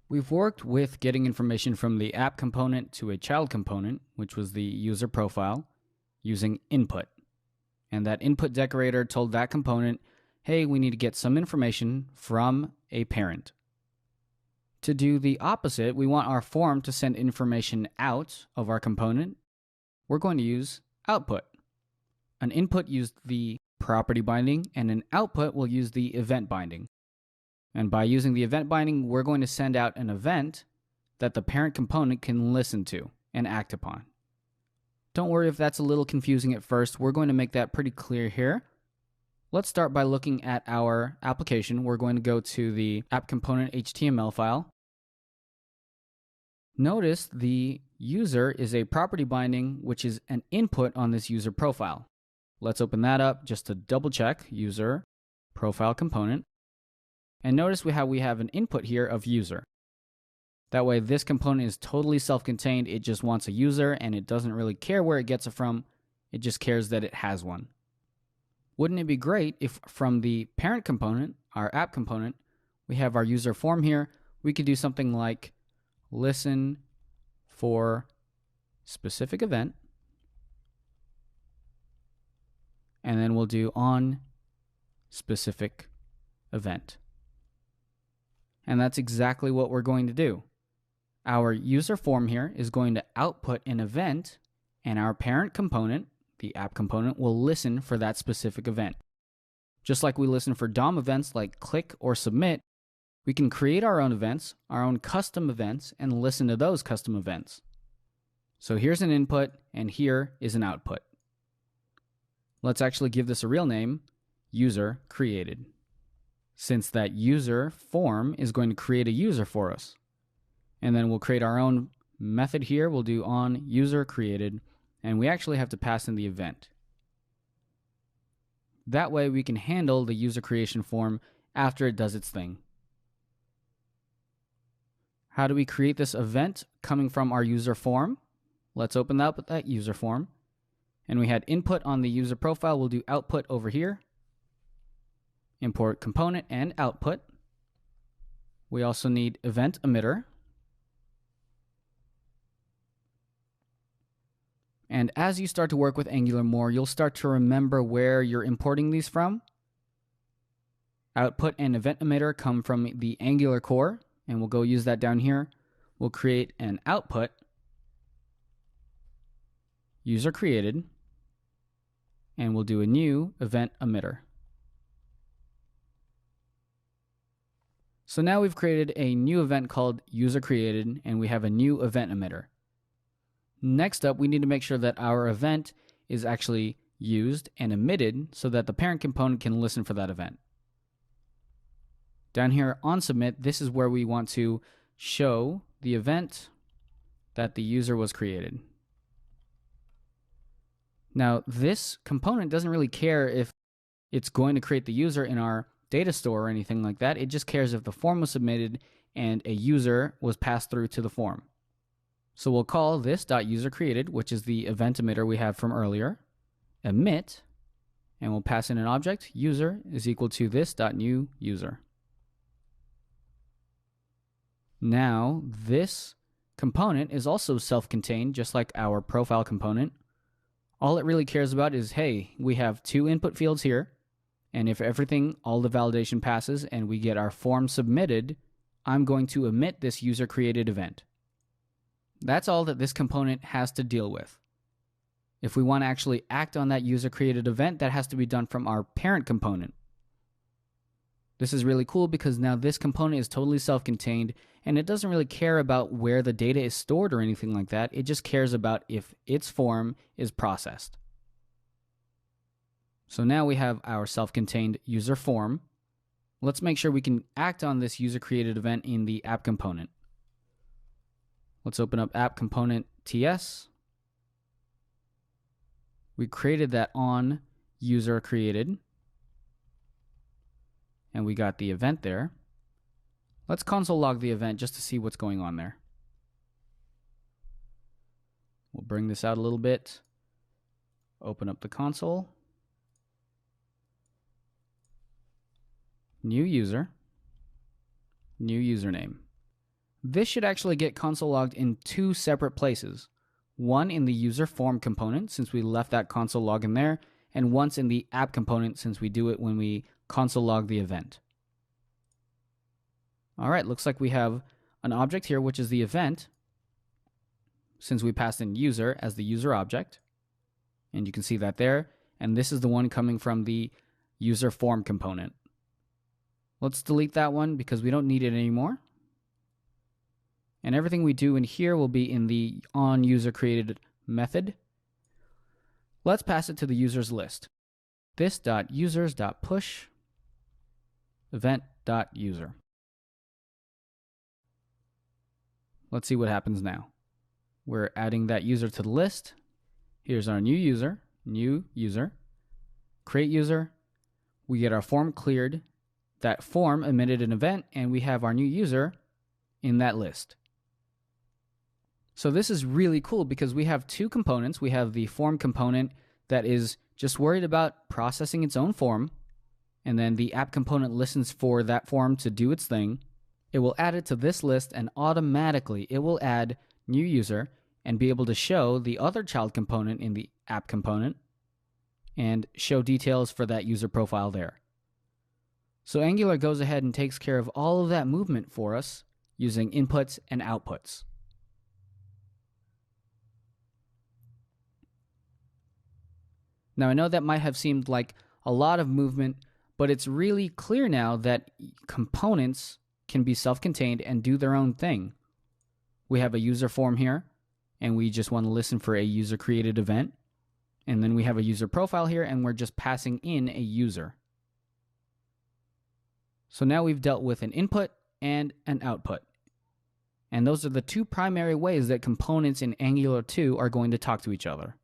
We've worked with getting information from the app component to a child component, which was the user profile, using input. And that input decorator told that component, hey, we need to get some information from a parent. To do the opposite, we want our form to send information out of our component. We're going to use output. An input used the property binding, and an output will use the event binding. And by using the event binding, we're going to send out an event that the parent component can listen to and act upon. Don't worry if that's a little confusing at first. We're going to make that pretty clear here. Let's start by looking at our application. We're going to go to the app component HTML file. Notice the user is a property binding, which is an input on this user profile. Let's open that up just to double check user profile component. And notice we have an input here of user. That way this component is totally self-contained. It just wants a user and it doesn't really care where it gets it from. It just cares that it has one. Wouldn't it be great if from the parent component, our app component, we have our user form here. We could do something like listen for specific event. And then we'll do on specific event. And that's exactly what we're going to do. Our user form here is going to output an event, and our parent component, the app component, will listen for that specific event. Just like we listen for DOM events like click or submit, we can create our own events, our own custom events, and listen to those custom events. So here's an input, and here is an output. Let's actually give this a real name, user created, since that user form is going to create a user for us. And then we'll create our own method here. We'll do on user created, and we actually have to pass in the event. That way we can handle the user creation form after it does its thing. How do we create this event coming from our user form? Let's open up that user form. And we had input on the user profile. We'll do output over here. Import component and output. We also need event emitter. And as you start to work with Angular more, you'll start to remember where you're importing these from. Output and event emitter come from the Angular core, and we'll go use that down here. We'll create an output, user created, and we'll do a new event emitter. So now we've created a new event called user created, and we have a new event emitter. Next up, we need to make sure that our event is actually used and emitted so that the parent component can listen for that event. Down here on submit, this is where we want to show the event that the user was created. Now, this component doesn't really care if it's going to create the user in our data store or anything like that. It just cares if the form was submitted and a user was passed through to the form. So we'll call this .userCreated, which is the event emitter we had from earlier, emit, and we'll pass in an object, user is equal to this.newUser. Now, this component is also self-contained, just like our profile component. All it really cares about is, hey, we have two input fields here, and if everything, all the validation passes, and we get our form submitted, I'm going to emit this user-created event. That's all that this component has to deal with. If we want to actually act on that user-created event, that has to be done from our parent component. This is really cool because now this component is totally self-contained, and it doesn't really care about where the data is stored or anything like that. It just cares about if its form is processed. So now we have our self-contained user form. Let's make sure we can act on this user-created event in the app component. Let's open up app component TS. We created that on user created, and we got the event there. Let's console log the event just to see what's going on there. We'll bring this out a little bit, open up the console. new user, new username. This should actually get console logged in two separate places. One in the user form component, since we left that console log in there, and once in the app component, since we do it when we console log the event. All right, looks like we have an object here, which is the event, since we passed in user as the user object. And you can see that there. And this is the one coming from the user form component. Let's delete that one because we don't need it anymore. And everything we do in here will be in the onUserCreated method. Let's pass it to the users list. This.users.push event.user. Let's see what happens now. We're adding that user to the list. Here's our new user, create user. We get our form cleared. That form emitted an event, and we have our new user in that list. So this is really cool because we have two components. We have the form component that is just worried about processing its own form, and then the app component listens for that form to do its thing. It will add it to this list, and automatically it will add new user and be able to show the other child component in the app component and show details for that user profile there. So Angular goes ahead and takes care of all of that movement for us using inputs and outputs. Now I know that might have seemed like a lot of movement, but it's really clear now that components can be self-contained and do their own thing. We have a user form here, and we just want to listen for a user-created event. And then we have a user profile here, and we're just passing in a user. So now we've dealt with an input and an output. And those are the two primary ways that components in Angular 2 are going to talk to each other.